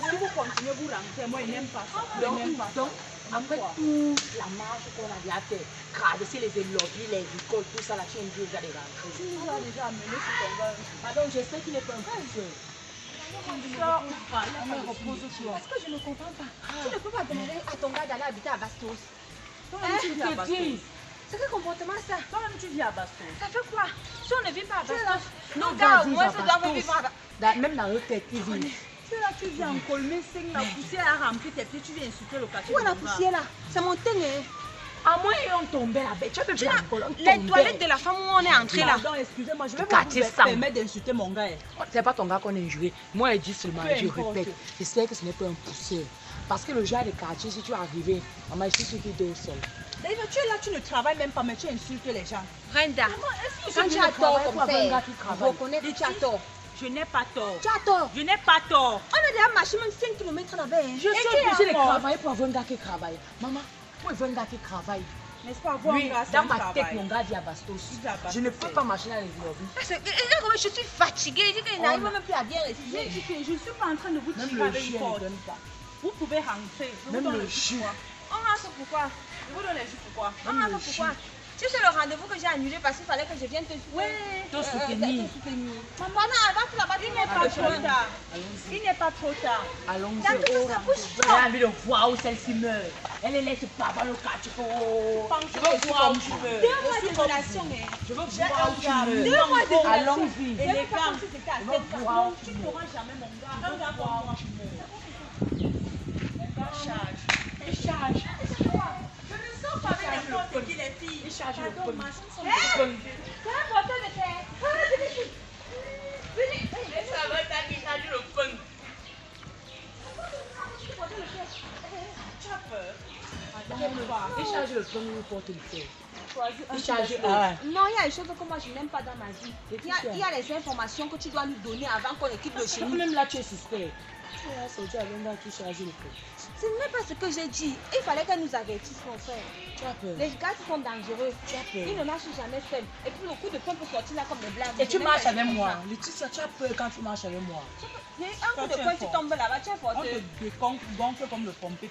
Si vous continuez, vous rentrez. Moi, il n'aime pas ça. Donc, après tout la marche qu'on a déjà fait, traverser les lobbies, les écoles, tout ça, là, tu es déjà de rentrer. Tu nous as déjà amené sur ton gars. Pardon, je sais qu'il n'est pas un pousseur. Parce que je ne comprends pas. Tu ne peux pas demander à ton gars d'aller habiter à Bastos. Toi-même, tu vis à Bastos. C'est quel comportement ça? Toi-même, tu vis à Bastos. Ça fait quoi? Si on ne vit pas à Bastos, Non, nos gars, au moins, ça doit vivre à Bastos. Même dans le tête, ils vivent. Tu es là, tu viens en colmer, la poussière a rempli tes pieds, tu viens insulter le quartier. Où est la poussière là? C'est mon teint. À moins ils ont tombé là-bas. Tu as même Les toilettes de la femme où on est entré là. Pardon, excusez-moi, je vais Quartier pas vous Sam. permettre d'insulter mon gars. C'est pas ton gars qu'on a injuré. Moi, je dis seulement, Peu je importe. répète. J'espère que ce n'est pas un poussière. Parce que le genre de quartier, si tu es arrivé, maman, je suis sûr qu'il dort seul. D'ailleurs, tu es là, tu ne travailles même pas, mais tu insultes les gens. Brenda, Est-ce quand que tu je as ne tort travaille comme pas avec un ça, gars qui travaille? reconnais que tu as tort. Je n'ai pas tort. Tu as tort. Je n'ai pas tort. On a déjà marché même 5 km là-bas. Je tu suis es obligée de encore- travailler pour avoir un gars qui travaille. Maman, pour avoir un gars qui travaille. N'est-ce pas, voir Lui, un gars, c'est dans un ma tête, travail. mon gars vit à Bastos. Il vit à Bastos. Je ne peux pas marcher dans les lobbies. Regarde comment je suis fatiguée. Je dis qu'il n'arrive même plus à bien Je respirer. dis que je ne suis pas en train de vous Même tirer le avec chien une ne corde. donne pas. Vous pouvez rentrer. Je vous Même donne le le chien. pourquoi. On a ce pourquoi. Je vous donne les jus pourquoi. On a ce pourquoi. Tu sais le rendez-vous que j'ai annulé parce qu'il fallait que je vienne te Ouais. Te soutenir. Maman, avant que là-bas, Il n'est pas trop tard. Il n'est pas trop tard. Allons-y. Dans tout ça, couche J'ai envie de voir où celle-ci meurt. Elle ne laisse pas dans le quartier. Oh. Je veux voir où tu meurs. 2 mois de relation, mais Je veux voir où tu meurs. 2 mois de relation. Allons-y. Et les gars, si c'était à Je veux 7 voir ans, où tu tu n'auras jamais mon gars. Un gars comme moi. Charge. Il charge. Je ne sors pas avec n'importe qui, les filles. Il charge le Pardon, pneu. ma chance, C'est un porteur de terre. Ça va, t'as dit charge le pneu. tu as peur. Il charge le pneu ou porte le fer. Choisis un Il charge. seul. Non, il y a des choses que moi je n'aime pas dans ma vie. Il y a les informations que tu dois lui donner avant qu'on quitte le chez nous. Même là, tu es suspect. Tu as sorti avec un gars qui charge le pneu. Ce n'est pas ce que j'ai dit. Il fallait qu'elle nous avertisse, mon frère. Tu as peur. Les gars sont dangereux. Tu as peur. Ils ne marchent jamais seuls. Et puis le coup de poing peut sortir là comme des blagues. Et tu Je n'aime marches pas avec les moi. gens comme Laetitia, tu as peur quand tu marches avec moi. ça. Il y a un coup de tu es poing, tu fort. tombes là-bas, tu es On forcé. te gonfle comme le pompé.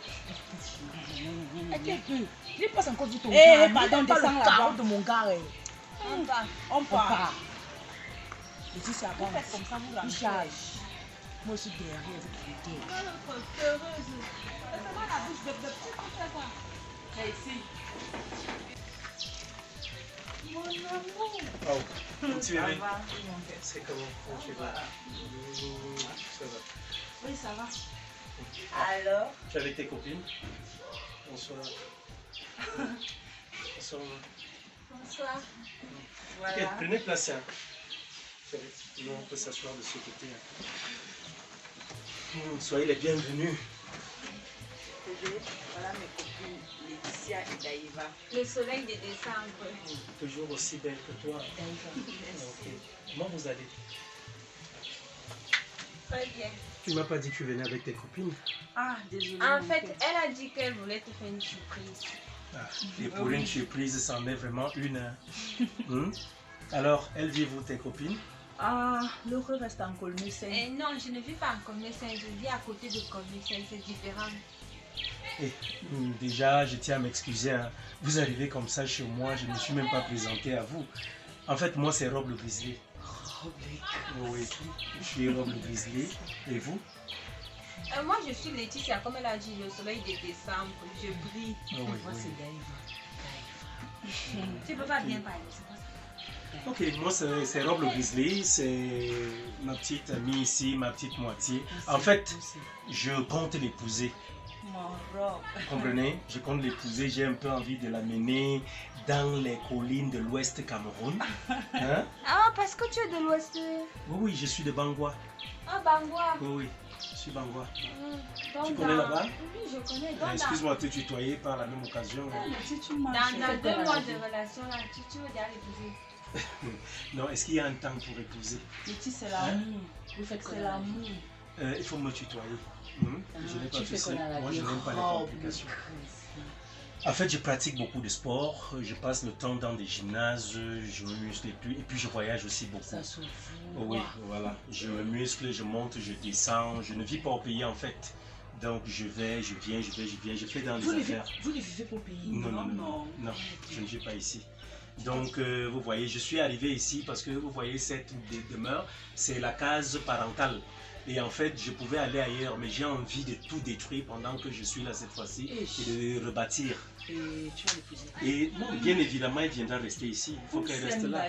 Et tu es peur. Il passe encore du ton Eh, gars. pardon, N'aime pas descends le là-bas. carreau de mon gars. On va. On On part. part. Laetitia, Vous avance. faites comme ça, vous Il rentrez. charge. Moi aussi derrière, vous quittez. Heureuse. Laisse-moi la bouche de petit, tu fais quoi? Mais ici. Mon amour. Oh, tu es Ça bien? va. C'est comment tu vas? Ça va. Oui, ça va. Alors, Tu es avec tes copines? Bonsoir. Bonsoir. Bonsoir. voilà. Ok, prenez place. Hein. Non, on peut s'asseoir de ce côté. Hein. Soyez les bienvenus. Voilà mes copines, Laetitia et Daïva. Le soleil de décembre. Toujours aussi belle que toi. Ok. Comment vous allez? Très bien. Tu m'as pas dit que tu venais avec tes copines. Ah, désolée. En mon fait, cœur. elle a dit qu'elle voulait te faire une surprise. Ah, et pour une surprise, c'en est vraiment une. Hein. Alors, elle dit vous tes copines? Ah, l'heureux reste en Colmé-Saint. Et non, je ne vis pas en Commissaire, je vis à côté de Commissaire, c'est différent. Eh, déjà, je tiens à m'excuser. Hein. Vous arrivez comme ça chez moi, je ne me suis même pas présenté à vous. En fait, moi, c'est Rob le Grizzly. Oui, je suis Rob le Grizzly. Et vous? Moi, je suis Laetitia, comme elle a dit, le soleil de décembre, je brille. Oh, oui, Moi, oui. c'est Daïva. Tu peux pas bien parler, c'est pas ça. Ok, moi c'est Rob le Grizzly, c'est ma petite amie ici, ma petite moitié. En fait, je compte l'épouser. Mon robe. Vous comprenez? Je compte l'épouser, j'ai un peu envie de l'amener dans les collines de l'Ouest Cameroun. Hein? Ah, parce que tu es de l'Ouest. Oui, oui, je suis de Bangwa. Ah, Bangwa. Oui, oui, je suis Bangwa. Donc, Tu connais là-bas? Oui, je connais. Donc, Excuse-moi de te tutoyer par la même occasion. Mais si tu marches, dans 2 mois de relation, là, tu veux déjà l'épouser. Non, est-ce qu'il y a un temps pour épouser? Laetitia, c'est l'amour. Vous faites C'est l'amour. Il faut me tutoyer. Je n'ai pas Tu de fais souci. qu'on a la Moi, je n'aime pas les robe, complications. En fait, je pratique beaucoup de sport. Je passe le temps dans des gymnases, je me muscle et puis je voyage aussi beaucoup. Ça se voit. Oui, voilà. Je me muscle, je monte, je descends. Je ne vis pas au pays en fait. Donc je vais, je viens, je fais dans les affaires. Vous ne vivez pas au pays? Non, je ne vis pas ici. Donc vous voyez, je suis arrivé ici parce que vous voyez cette demeure, c'est la case parentale. Et en fait, je pouvais aller ailleurs, mais j'ai envie de tout détruire pendant que je suis là cette fois-ci et de rebâtir. Et tu vas l'épouser? Et bon, bien évidemment, elle viendra rester ici. Il faut qu'elle reste là.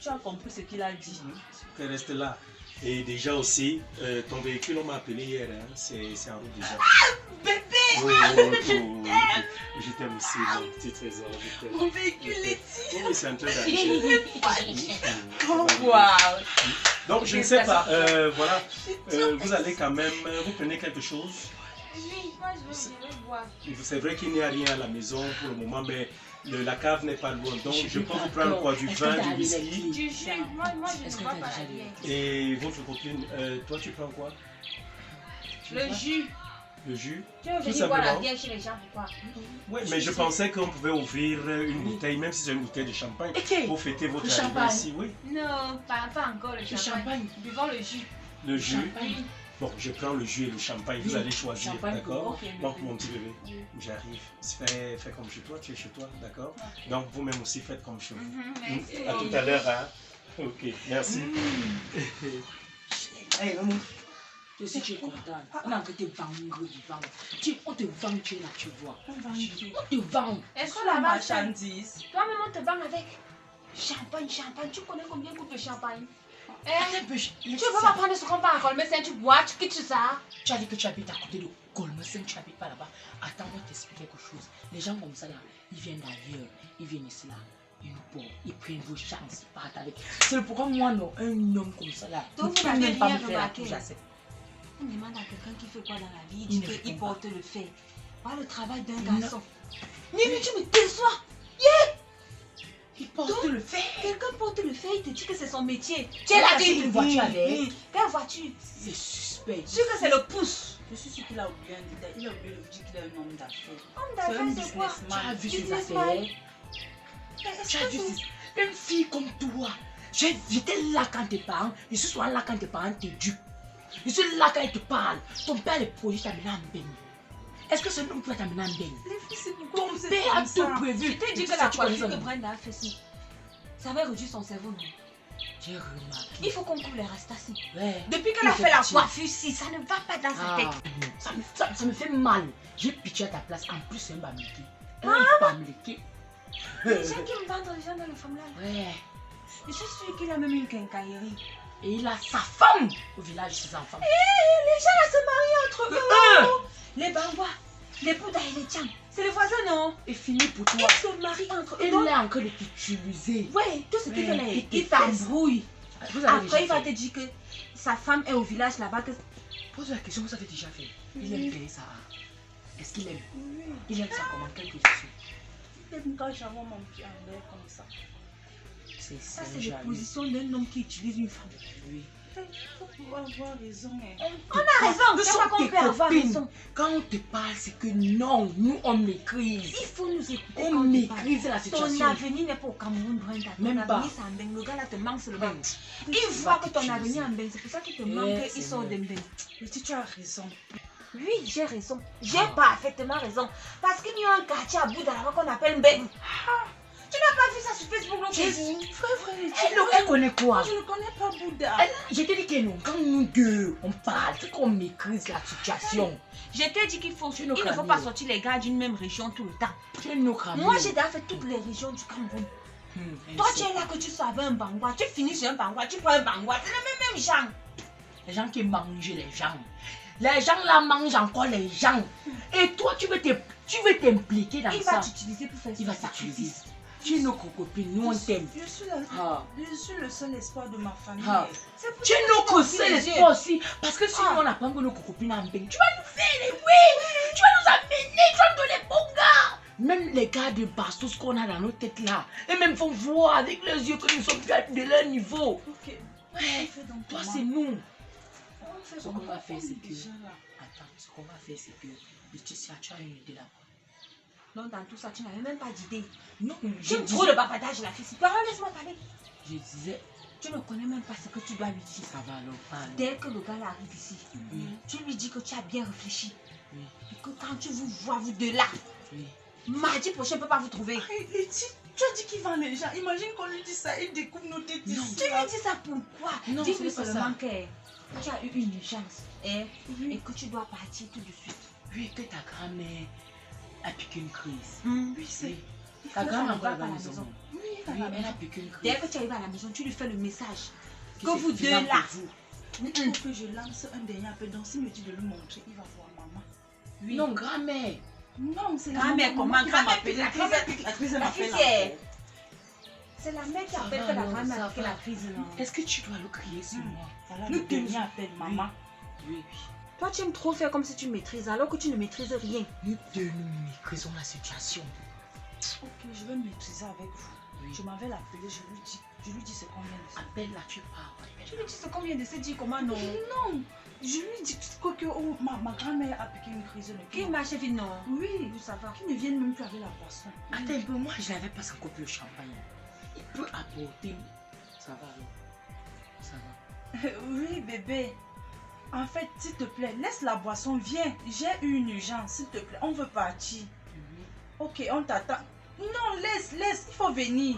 Tu as compris ce qu'il a dit. Qu'elle reste là. Et déjà aussi, ton véhicule, on m'a appelé hier, hein, c'est en route déjà. Bébé! Je t'aime aussi, mon petit trésor. Mon véhicule est ici. Oui, c'est en train d'arriver. Oh, waouh! Donc, je ne sais pas, voilà, vous allez quand même, vous prenez quelque chose? Oui, moi je vais boire. C'est vrai qu'il n'y a rien à la maison pour le moment, mais la cave n'est pas loin. Donc, je peux vous prendre quoi? Du vin, du whisky? Du jus. Moi je ne bois pas la bière. Et votre copine, toi, tu prends quoi? Le jus. Le jus? Tu veux venir boire la bière chez les gens, pourquoi? Oui, mais je pensais qu'on pouvait ouvrir une bouteille, même si c'est une bouteille de champagne, pour fêter votre arrivée ici, oui. Non, pas encore le champagne. Buvons le jus. Le jus? Bon, je prends le jus et le champagne, vous allez choisir, d'accord? Donc, mon petit bébé, j'arrive. Fais comme chez toi, tu es chez toi, d'accord? Donc, vous-même aussi, faites comme chez vous. À tout à l'heure, hein? Ok, merci. Hey, maman, si tu es contente, on a te vendre du vent. On te vend, tu es là, tu vois. On te vend. Est-ce que La la marchandise. Toi-même, on te vend avec champagne. Tu connais combien coûte le champagne? Tu ne peux pas prendre ce qu'on va à Colmesen, tu bois, tu quittes ça. Tu as dit que tu habites à côté de Colmesen, tu n'habites pas là-bas. Attends, on va t'expliquer quelque chose. Les gens comme ça, là, ils viennent d'ailleurs, ils viennent ici, là. Ils nous portent, ils prennent vos chances, ils partent avec. C'est le pourquoi moi, non, un homme comme ça, là. Donc, vous n'avez rien remarqué. On demande à quelqu'un qui fait quoi dans la vie, il dit qu'il porte le fait. Pas le travail d'un garçon. Mais tu me déçois. Il porte le fait. Quelqu'un porte le fait, il te dit que c'est son métier. Tu es là, tu une voiture avec. Quelle voiture? C'est suspect. Sûr que c'est le pouce. Je suis sûr qu'il a oublié un détail. Il a oublié de dire qu'il est un homme d'affaires. Homme d'affaires, c'est quoi? Tu as vu ses affaires? Tu as vu une fille comme toi. J'étais là quand tes parents, je suis souvent là quand tes parents t'éduquent. Je suis là quand ils te parlent. Ton père, est projet t'amener en baigne. Est-ce que ce nom peut t'amener en baigne? Ton père a tout prévu. Je t'ai dit que la coiffure que Brenda a fait si. Ça va réduire son cerveau, non? J'ai remarqué. Il faut qu'on coule les rastasis. Ouais. Depuis qu'elle a fait la coiffure, si, ça ne va pas dans sa tête. Ça me fait mal. J'ai pitié à ta place. En plus, c'est un bamléqué. Les gens qui me vendent les gens dans le formulaire. Ouais. Je suis sûre qu'il a même une quincaillerie. Et il a sa femme au village, ses enfants. Les gens là se marient entre eux. Les Bangwa, les Bouddha et les Tchang. C'est les voisins, non? Et fini pour toi. Ils se marient entre eux. Il est en train de t'utiliser. Oui, tout ce qu'il fait, il t'embrouille. Après, il va te dire que sa femme est au village là-bas. Pose la question, vous avez déjà fait. Il aime bien ça. Est-ce qu'il aime? Oui. Il aime ça comment? Quelle question? Il aime quand j'envoie mon pied en l'air comme ça. Ça, c'est la position d'un homme qui utilise une femme. Oui. Il faut pouvoir avoir raison. On a raison, c'est pas qu'on peut avoir raison. Quand on te parle, c'est que non, nous on maîtrise. Il faut nous écouter. On maîtrise la situation. Ton avenir n'est pas au Cameroun, Brenda. Même pas. Ton avenir c'est en Beng. Le gars là te manque sur le banc. Il voit que ton avenir est en Beng. C'est pour ça qu'il te manque qu'il sort de Beng. Et si tu as raison. Oui, j'ai raison. J'ai parfaitement raison. Parce qu'il y a un quartier à bout là-bas qu'on appelle Beng. Tu n'as pas vu ça sur Facebook, non? Elle connaît quoi? Je ne connais pas Bouddha. Je t'ai dit que non, quand nous deux on parle, c'est qu'on maîtrise la situation. Je t'ai dit qu'il faut, il ne faut pas sortir les gars d'une même région tout le temps. Moi, j'ai déjà fait toutes les régions du Cameroun. Toi, tu es là que tu savais un bangwa, tu finis sur un bangwa, tu prends un bangwa, c'est le même gens. Les gens qui mangent les gens. Les gens là mangent encore les gens. Et toi, tu veux t'impliquer dans ça. Il va t'utiliser pour faire ça. Il va t'utiliser. Tu es nos copines, nous on t'aime. Je suis le seul espoir de ma famille. Tu es notre seul espoir aussi. Parce que si nous on apprend que nos copines en bain, tu vas nous faire les oui. Tu vas nous amener, tu vas nous donner bons gars. Même les gars de bastos qu'on a dans nos têtes là. Et même faut voir avec les yeux que nous sommes de leur niveau. Ok. Ouais. Toi c'est nous. Ce qu'on va faire c'est que... Attends, ce qu'on va faire c'est que... Tu as une idée là-bas. Donc dans tout ça, tu n'avais même pas d'idée. Non, Tu aimes trop le bavardage, la fille. Parole, laisse-moi parler. Je disais, Tu ne connais même pas ce que tu dois lui dire. ça va alors parle. Dès que le gars là arrive ici, Oui, tu lui dis que tu as bien réfléchi. oui, Et que quand tu vous vois, vous deux là, oui. mardi prochain, il ne peut pas vous trouver. Letty, tu as dit qu'il vend les gens. Imagine qu'on lui dit ça, il découvre nos têtes Non. ici. Tu lui dis ça pourquoi? Non, Dis-lui c'est pas seulement ça. que tu as eu une urgence et que tu dois partir tout de suite. Oui, que ta grand-mère a piqué une crise. Oui, c'est. Oui. Il Ta faut grand-mère qu'on va à va la à la maison. maison. Oui, Oui, elle a piqué une crise. Dès que tu arrives à la maison, tu lui fais le message. Que Que c'est vous deux final là. pour vous. Il faut que je lance un dernier appel. Donc, s'il me dit de lui montrer, il va voir maman. Oui. Non, grand-mère. Non, c'est la Grand-mère, maman comment qui va grand-mère m'appeler. pique la crise? La crise, elle La m'appelle. fille, c'est- C'est la mère qui Ça appelle va, que la non, grand-mère ça a fait va. la crise. Non. Est-ce que tu dois le crier sur moi? Voilà Le le dernier dernier appel, maman. Oui, oui. Toi, tu aimes trop faire comme si tu maîtrises alors que tu ne maîtrises rien. Nous deux, nous maîtrisons la situation. Ok, je vais maîtriser avec vous. Oui. Je m'en vais l'appeler, je lui dis ce qu'on vient de se Appelle-la, tu pars. Je lui dis ce qu'on vient de se dire, comment non? Non, je lui dis que oh, ma grand-mère a piqué une crise. Qui m'a chef non? Oui, Ça va. qui ne viennent même plus avec la boisson. Attends un peu, moi je n'avais pas encore le champagne. Il peut apporter. Ça va alors. Ça va. Oui, bébé. En fait, s'il te plaît, laisse la boisson, viens. J'ai eu une urgence, s'il te plaît. On veut partir. Oui. Ok, on t'attend. Non, laisse, il faut venir.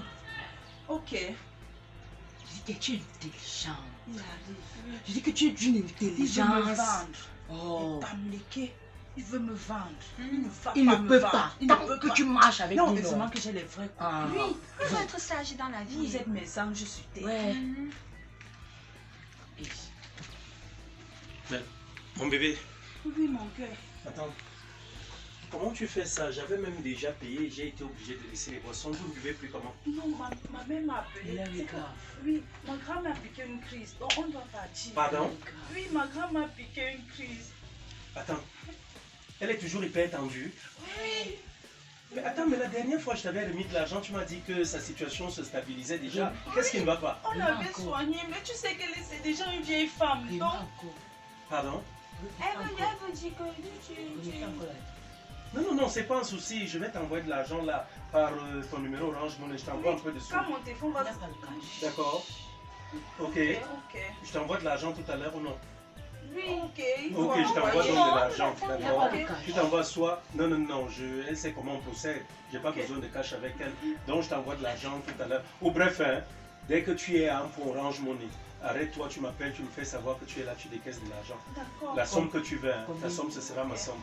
Ok. Je dis que tu es intelligent. Il arrive. Je dis que tu es d'une Il veut me intelligence. vendre. Oh. Tamleke, il veut me vendre. Il ne va Il pas ne me peut vendre. pas. Il ne Tant peut que pas. tu marches avec Non, nous. heureusement que j'ai les vrais coups. Ah. Oui, il faut être sage dans la vie. Vous êtes mes anges, je suis terre. Ouais. Mhm. Mon bébé, Oui, mon cœur. attends. Comment tu fais ça? J'avais même déjà payé, j'ai été obligé de laisser les boissons. Vous ne buvez plus comment? Non, ma mère m'a appelé. Il a C'est le que- cas. Oui, ma grand-mère a piqué une crise. Donc on doit partir. Pardon? Oui, ma grand-mère a piqué une crise. Attends. Elle est toujours hyper tendue. Oui. Mais attends, mais la dernière fois je t'avais remis de l'argent, tu m'as dit que sa situation se stabilisait déjà. Qu'est-ce qui ne va pas? On Oui, l'avait encore. soignée, mais tu sais qu'elle est c'est déjà une vieille femme. Remets Donc, encore. Pardon? Elle veut dire que Remets encore là. Non, c'est pas un souci. Je vais t'envoyer de l'argent là par ton numéro Orange Money. Je t'envoie un peu de sous. quand mon téléphone Il va n'y a pas le cash. D'accord? Ok. Ok. Je t'envoie de l'argent tout à l'heure ou non? Oui. Ok. il Ok, faut je t'envoie envoyer. donc de l'argent. Il n'y a D'accord? pas le cash. Je t'envoie soit. Non, elle sait comment on procède. J'ai pas besoin de cash avec elle. Donc je t'envoie de l'argent tout à l'heure. Ou bref, hein, dès que tu es à un point Orange Money, arrête-toi, tu m'appelles, tu me fais savoir que tu es là, tu décaisses de l'argent. D'accord. La somme que tu veux, hein, Combien? ta somme, ce sera ma somme.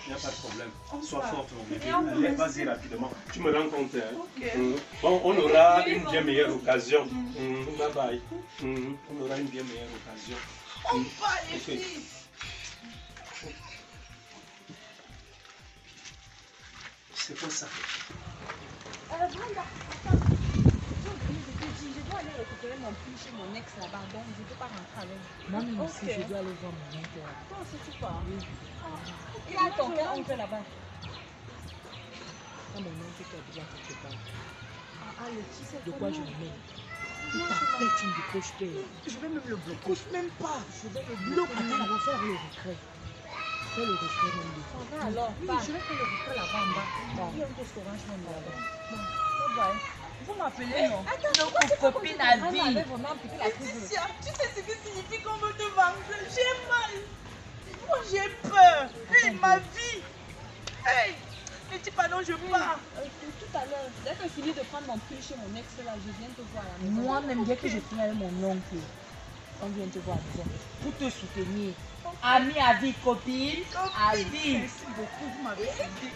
Il n'y a pas de problème. On Sois va. forte, mon bébé. Et on Allez, commence. vas-y rapidement. Tu me rends compte. Hein. Ok. Bon, on aura une bien meilleure occasion. Bye bye. On aura une bien meilleure occasion. On va, les Ok. filles. C'est quoi ça? Brenda, attends. Je dois aller récupérer mon pull chez mon ex là-bas, donc je ne peux pas rentrer avec lui. Moi-même Ok. aussi, je dois aller voir mon oncle. Toi aussi, tu pars. Il a ton père, on fait là-bas. Quand mon oncle qui a déjà quelque part, Le petit, c'est de quoi je le mets? Il t'appelle, tu ne décroches pas. Je vais même le bloquer. Couche même pas. Je vais le bloquer. Attends, on va faire le retrait. Fais le retrait même de Ça va alors, Oui, va. je vais faire le retrait là-bas en bas. Bon. Il y a un poste orange même là-bas. Bon, bye bye. Vous m'appelez, non? Attends, Donc, mon copine a dit. avait vraiment piqué la crise. Laetitia, tu sais ce que signifie qu'on veut te vendre? J'ai mal. Moi, j'ai peur. Hey, ma vie. Hey, ne dis pas non, je pars. Tout à l'heure, dès que je finis de prendre mon pull chez mon ex là, je viens te voir à la maison. Moi-même, dès que je finis avec mon oncle, on vient te voir à la maison pour te soutenir. Ami à vie, copine, à vie. Merci beaucoup, vous m'avez aidé.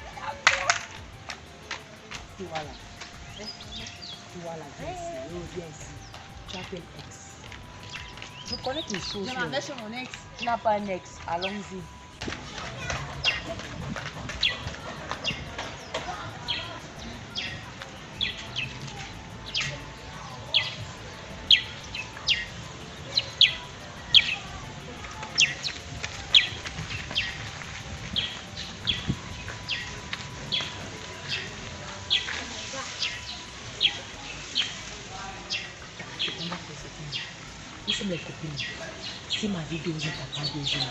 Tu vois là. Tu vois là, viens ici. Oh, viens ici. Tu as quel ex? Je connais tes choses. Je m'en vais chez mon ex. Tu n'as pas un ex. Allons-y. Nous sommes les copines. Si ma vie dure, je t'apprends 2 jours.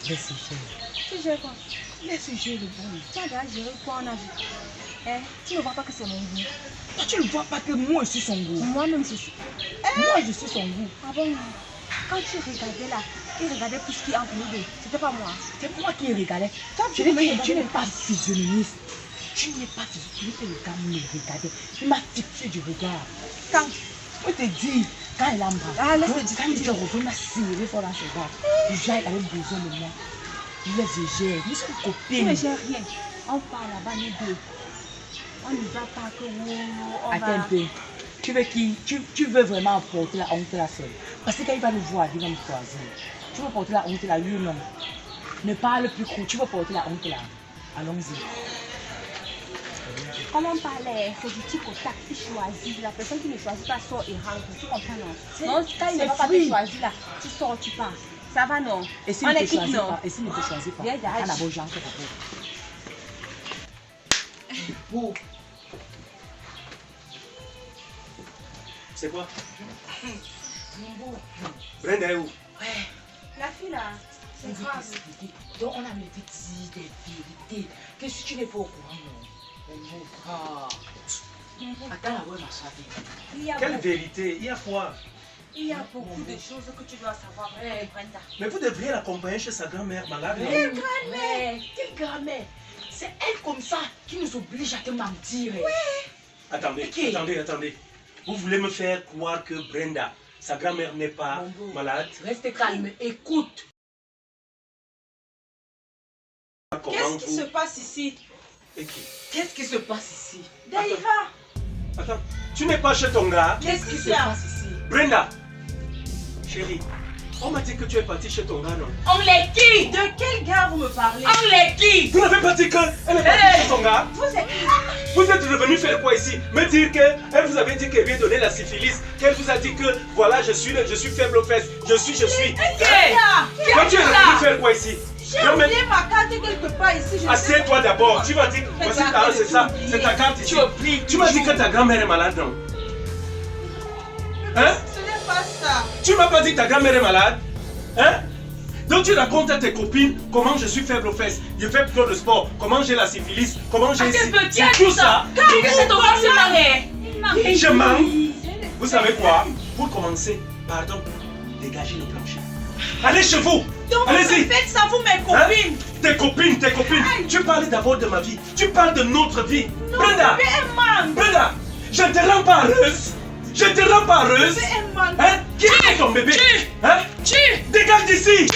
Reste chez moi. Tu gères quoi? Laisse gérer le bon. Tu as déjà géré quoi en a vu? Hein? Tu ne vois pas que c'est mon goût? Toi, tu ne vois pas que moi, je suis son goût. Moi-même, je suis. Moi, je suis son goût. Ah bon? Quand tu regardais là, il regardait tout ce qui est entre nous deux. C'était pas moi. C'est moi qui regardais. Toi, Tu n'es pas physionomiste. Tu n'es pas physionomiste. Le gars me regardait. Il m'a fixé du regard. Quand? Je te dis, quand il a embrassé, Ah, laisse-le quand il était revenu, il m'a serré fort dans ses bras. Déjà, il avait besoin de moi. Il laisse, je gère. Nous sommes Tu copines. ne gères rien. On part là-bas, nous deux. On n'y va pas que on Attends va... un peu. Tu veux qui? Tu veux vraiment porter la honte là seule? Parce que quand il va nous voir, il va nous choisir. Tu veux porter la honte là, oui ou non? Ne parle plus court. Tu veux porter la honte là? Allons-y. Comme on parlait, c'est du tic au tac. Il choisit. La personne qui ne choisit pas sort et rentre. Tu comprends, non? Non, quand il ne va pas te choisir là, tu sors, tu pars. Ça va, non? Et s'il On ne te est quitte, choisit non? pas? Et s'il ne te choisit pas? Viens, On a Daj. beau genre que t'as beau. C'est quoi? Brenda est où? Ouais. La fille là, c'est grave. Donc on a me dit des vérités. Que si tu n'es pas au courant, non? Attends la voix, ma soeur. Quelle vérité? Il y a quoi? Il y a beaucoup de choses que tu dois savoir, Brenda. Mais vous devriez l'accompagner chez sa grand-mère malade. non? Quelle grand-mère? Quelle grand-mère? C'est elle comme ça qui nous oblige à te mentir. Attendez, Ok. attendez. Vous voulez me faire croire que Brenda, sa grand-mère n'est pas Bongo. malade? Reste calme, écoute. Comment Qu'est-ce qui vous- se passe ici? Et qui? Qu'est-ce qui se passe ici? Daïra, Attends, tu n'es pas chez ton gars? Qu'est-ce qui se Laetitia. passe ici? Brenda! Chérie, on m'a dit que tu es partie chez ton gars, non? On les qui? de quel gars vous me parlez? On les qui? Vous n'avez pas dit qu'elle est partie chez son gars? Vous êtes... Vous êtes revenu faire quoi ici? Me dire qu'elle vous avait dit qu'elle lui a donné la syphilis, qu'elle vous a dit que voilà, je suis faible aux fesses, je suis. Là, Toi, tu es revenu faire quoi ici? j'ai Non, mais oublié ma carte quelque part ici. Je ne sais assieds-toi d'abord. Tu m'as dit, voici ta Regardez, c'est ça, j'ai c'est ta carte ici. Tu oublies. Tu m'as dit que ta grand-mère est malade, non? Hein? Ce n'est pas ça. Tu m'as pas dit que ta grand-mère est malade? Hein? Donc tu racontes à tes copines comment je suis faible aux fesses, je fais trop de sport, comment j'ai la syphilis, comment j'ai C'est tout ça. C'est ton gars, c'est pareil. Je mens. Vous savez quoi? Pour commencer, pardon, dégagez le plancher. Allez chez vous. Donc Allez-y. vous faites ça, vous, mes Hein? copines. Tes copines. Tu parles d'abord de ma vie. Tu parles de notre vie. Brenda, Mais elle manque. Brenda, je ne te rends pas heureuse. Je ne te rends pas heureuse. Mais elle manque. Hein? Qui est ton bébé? Hein? Dégage d'ici.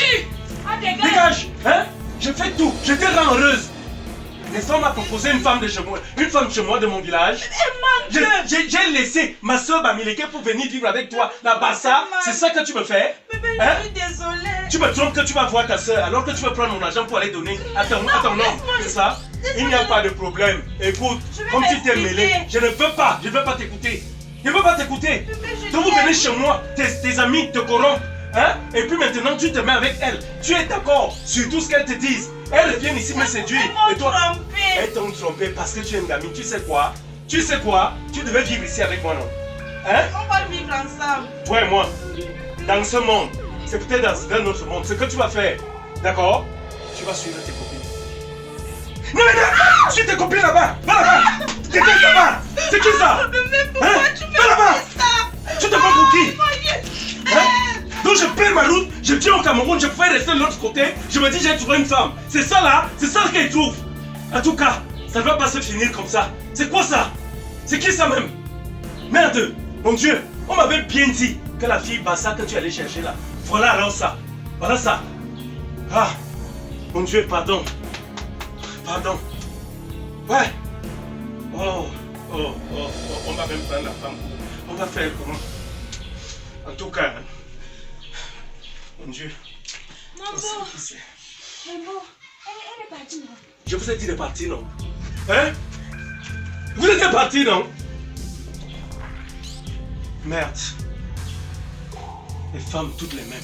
Ah, Dégage. Hein? Je fais tout. Je te rends heureuse. Nestor m'a proposé une femme de chez moi, de mon village. J'ai laissé ma soeur Bamileke pour venir vivre avec toi. La Bassa, c'est ça que tu me fais? Bébé, Hein? je suis désolée. Tu me trompes que tu vas voir ta soeur alors que tu veux prendre mon argent pour aller donner à ton homme, c'est ça? Il n'y a pas de problème. Écoute, Je vais comme tu t'es m'expliquer. mêlé, je ne veux pas t'écouter. Je ne veux pas t'écouter. Donc vous venez chez moi, tes amis te corrompent. Hein? Et puis maintenant tu te mets avec elle. Tu es d'accord sur tout ce qu'elles te disent. Elles viennent ici me séduire. Elles Et m'ont toi, trompé. elles t'ont trompé parce que tu es une gamine. Tu sais quoi? Tu devais vivre ici avec moi, non? Hein? On va vivre ensemble. Toi et moi, dans ce monde, c'est peut-être dans un autre monde. Ce que tu vas faire, d'accord? Tu vas suivre tes copines. Non, suis tes copines là-bas! Va là-bas! T'es qui là-bas? C'est qui ça? Mais pourquoi tu Va fais là-bas! ça? Tu te prends pour qui? Hein? Donc je perds ma route, je viens au Cameroun, je peux rester de l'autre côté, je me dis j'ai trouvé une femme. C'est ça là, c'est ça qu'elle trouve. En tout cas, ça ne va pas se finir comme ça. C'est quoi ça? C'est qui ça même? Merde, mon Dieu, on m'avait bien dit que la fille Bassa que tu allais chercher là. Voilà alors ça. Voilà ça. Ah, mon Dieu, pardon. Pardon. Ouais. Oh, on va même prendre la femme. On va faire comment? En tout cas, mon Dieu. Maman, On sait. maman, elle est partie, non? Je vous ai dit de partir, non? Hein? Vous êtes parti, non? Merde. Les femmes toutes les mêmes.